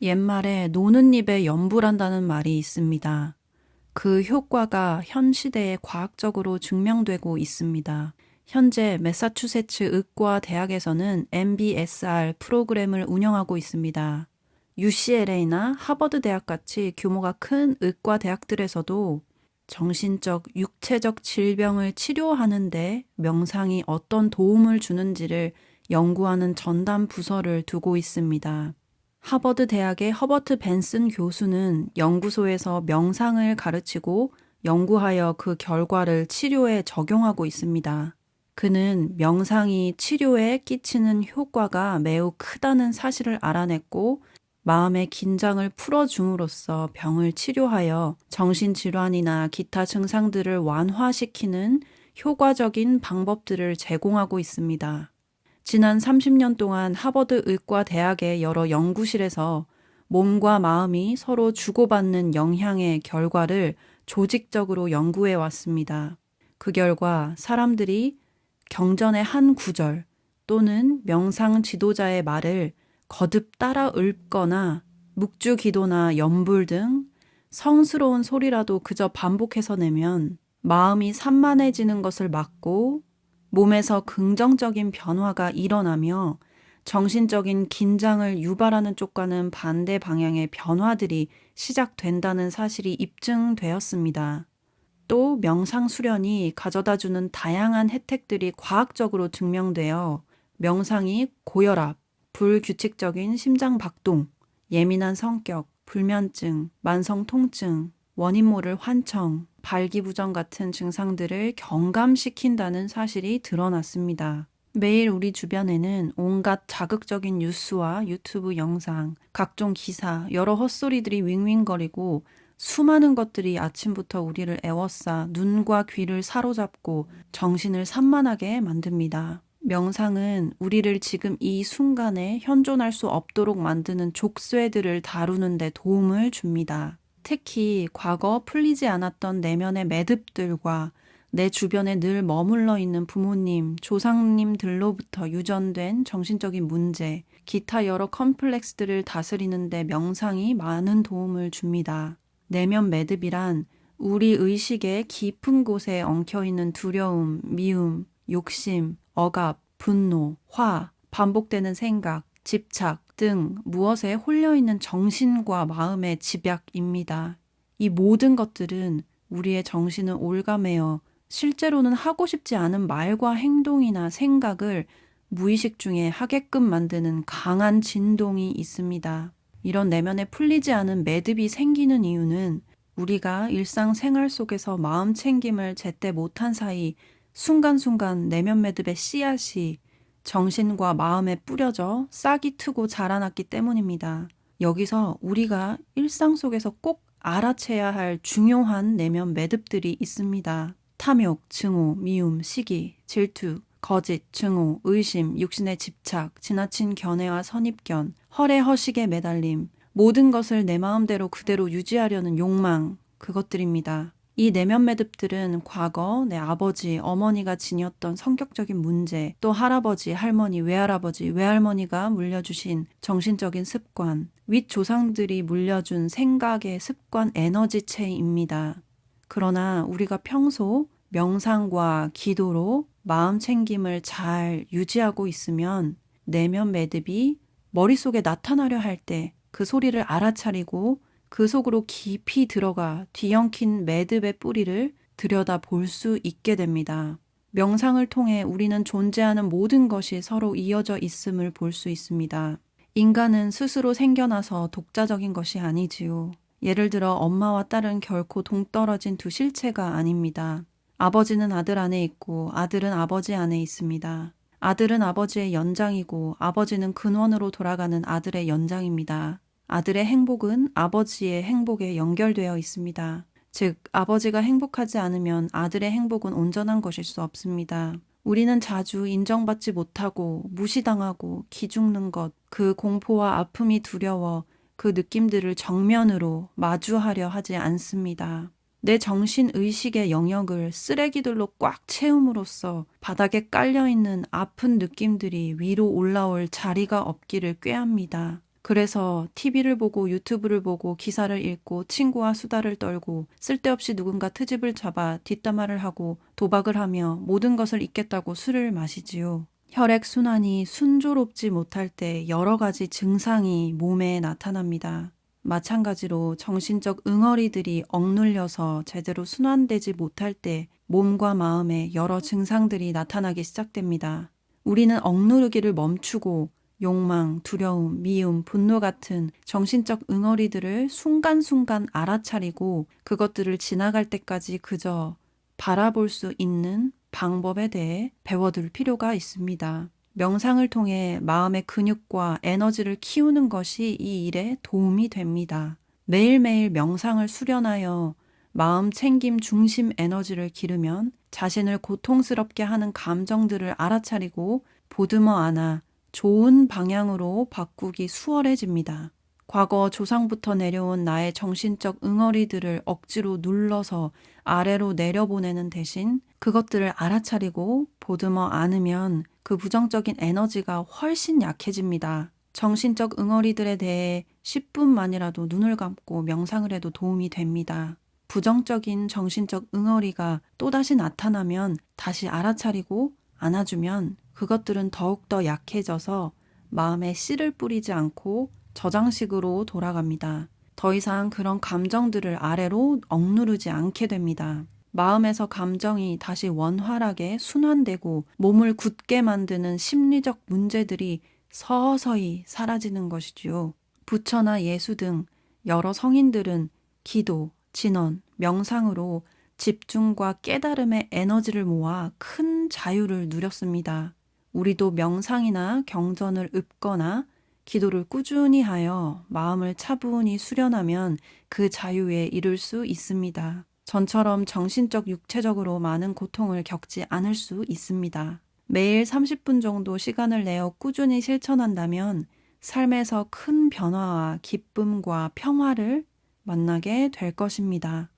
옛말에 노는 입에 연불한다는 말이 있습니다. 그 효과가 현 시대에 과학적으로 증명되고 있습니다. 현재 매사추세츠 의과 대학에서는 MBSR 프로그램을 운영하고 있습니다. UCLA나 하버드 대학 같이 규모가 큰 의과 대학들에서도 정신적, 육체적 질병을 치료하는데 명상이 어떤 도움을 주는지를 연구하는 전담 부서를 두고 있습니다. 하버드 대학의 허버트 벤슨 교수는 연구소에서 명상을 가르치고 연구하여 그 결과를 치료에 적용하고 있습니다. 그는 명상이 치료에 끼치는 효과가 매우 크다는 사실을 알아냈고 마음의 긴장을 풀어줌으로써 병을 치료하여 정신질환이나 기타 증상들을 완화시키는 효과적인 방법들을 제공하고 있습니다. 지난 30년 동안 하버드 의과 대학의 여러 연구실에서 몸과 마음이 서로 주고받는 영향의 결과를 조직적으로 연구해 왔습니다. 그 결과 사람들이 경전의 한 구절 또는 명상 지도자의 말을 거듭 따라 읊거나 묵주 기도나 연불 등 성스러운 소리라도 그저 반복해서 내면 마음이 산만해지는 것을 막고 몸에서 긍정적인 변화가 일어나며 정신적인 긴장을 유발하는 쪽과는 반대 방향의 변화들이 시작된다는 사실이 입증되었습니다. 또 명상 수련이 가져다주는 다양한 혜택들이 과학적으로 증명되어 명상이 고혈압, 불규칙적인 심장 박동, 예민한 성격, 불면증, 만성 통증, 원인 모를 환청, 발기부전 같은 증상들을 경감시킨다는 사실이 드러났습니다. 매일 우리 주변에는 온갖 자극적인 뉴스와 유튜브 영상, 각종 기사, 여러 헛소리들이 윙윙거리고 수많은 것들이 아침부터 우리를 애워싸 눈과 귀를 사로잡고 정신을 산만하게 만듭니다. 명상은 우리를 지금 이 순간에 현존할 수 없도록 만드는 족쇄들을 다루는 데 도움을 줍니다. 특히 과거 풀리지 않았던 내면의 매듭들과 내 주변에 늘 머물러 있는 부모님, 조상님들로부터 유전된 정신적인 문제, 기타 여러 컴플렉스들을 다스리는 데 명상이 많은 도움을 줍니다. 내면 매듭이란 우리 의식의 깊은 곳에 엉켜있는 두려움, 미움, 욕심, 억압, 분노, 화, 반복되는 생각, 집착 등 무엇에 홀려있는 정신과 마음의 집약입니다. 이 모든 것들은 우리의 정신을 올가매어 실제로는 하고 싶지 않은 말과 행동이나 생각을 무의식 중에 하게끔 만드는 강한 진동이 있습니다. 이런 내면에 풀리지 않은 매듭이 생기는 이유는 우리가 일상생활 속에서 마음 챙김을 제때 못한 사이 순간순간 내면 매듭의 씨앗이 정신과 마음에 뿌려져 싹이 트고 자라났기 때문입니다. 여기서 우리가 일상 속에서 꼭 알아채야 할 중요한 내면 매듭들이 있습니다. 탐욕, 증오, 미움, 시기, 질투, 거짓, 증오, 의심, 육신의 집착, 지나친 견해와 선입견, 허례허식에 매달림, 모든 것을 내 마음대로 그대로 유지하려는 욕망, 그것들입니다. 이 내면 매듭들은 과거 내 아버지, 어머니가 지녔던 성격적인 문제, 또 할아버지, 할머니, 외할아버지, 외할머니가 물려주신 정신적인 습관, 윗 조상들이 물려준 생각의 습관 에너지체입니다. 그러나 우리가 평소 명상과 기도로 마음 챙김을 잘 유지하고 있으면 내면 매듭이 머릿속에 나타나려 할 때 그 소리를 알아차리고 그 속으로 깊이 들어가 뒤엉킨 매듭의 뿌리를 들여다 볼 수 있게 됩니다. 명상을 통해 우리는 존재하는 모든 것이 서로 이어져 있음을 볼 수 있습니다. 인간은 스스로 생겨나서 독자적인 것이 아니지요. 예를 들어 엄마와 딸은 결코 동떨어진 두 실체가 아닙니다. 아버지는 아들 안에 있고 아들은 아버지 안에 있습니다. 아들은 아버지의 연장이고 아버지는 근원으로 돌아가는 아들의 연장입니다. 아들의 행복은 아버지의 행복에 연결되어 있습니다. 즉, 아버지가 행복하지 않으면 아들의 행복은 온전한 것일 수 없습니다. 우리는 자주 인정받지 못하고 무시당하고 기죽는 것, 그 공포와 아픔이 두려워 그 느낌들을 정면으로 마주하려 하지 않습니다. 내 정신의식의 영역을 쓰레기들로 꽉 채움으로써 바닥에 깔려있는 아픈 느낌들이 위로 올라올 자리가 없기를 꾀합니다. 그래서 TV를 보고 유튜브를 보고 기사를 읽고 친구와 수다를 떨고 쓸데없이 누군가 트집을 잡아 뒷담화를 하고 도박을 하며 모든 것을 잊겠다고 술을 마시지요. 혈액순환이 순조롭지 못할 때 여러 가지 증상이 몸에 나타납니다. 마찬가지로 정신적 응어리들이 억눌려서 제대로 순환되지 못할 때 몸과 마음에 여러 증상들이 나타나기 시작됩니다. 우리는 억누르기를 멈추고 욕망, 두려움, 미움, 분노 같은 정신적 응어리들을 순간순간 알아차리고 그것들을 지나갈 때까지 그저 바라볼 수 있는 방법에 대해 배워둘 필요가 있습니다. 명상을 통해 마음의 근육과 에너지를 키우는 것이 이 일에 도움이 됩니다. 매일매일 명상을 수련하여 마음 챙김 중심 에너지를 기르면 자신을 고통스럽게 하는 감정들을 알아차리고 보듬어 안아 좋은 방향으로 바꾸기 수월해집니다. 과거 조상부터 내려온 나의 정신적 응어리들을 억지로 눌러서 아래로 내려보내는 대신 그것들을 알아차리고 보듬어 안으면 그 부정적인 에너지가 훨씬 약해집니다. 정신적 응어리들에 대해 10분만이라도 눈을 감고 명상을 해도 도움이 됩니다. 부정적인 정신적 응어리가 또다시 나타나면 다시 알아차리고 안아주면 그것들은 더욱더 약해져서 마음에 씨를 뿌리지 않고 저장식으로 돌아갑니다. 더 이상 그런 감정들을 아래로 억누르지 않게 됩니다. 마음에서 감정이 다시 원활하게 순환되고 몸을 굳게 만드는 심리적 문제들이 서서히 사라지는 것이지요. 부처나 예수 등 여러 성인들은 기도, 진언, 명상으로 집중과 깨달음의 에너지를 모아 큰 자유를 누렸습니다. 우리도 명상이나 경전을 읊거나 기도를 꾸준히 하여 마음을 차분히 수련하면 그 자유에 이를 수 있습니다. 전처럼 정신적, 육체적으로 많은 고통을 겪지 않을 수 있습니다. 매일 30분 정도 시간을 내어 꾸준히 실천한다면 삶에서 큰 변화와 기쁨과 평화를 만나게 될 것입니다.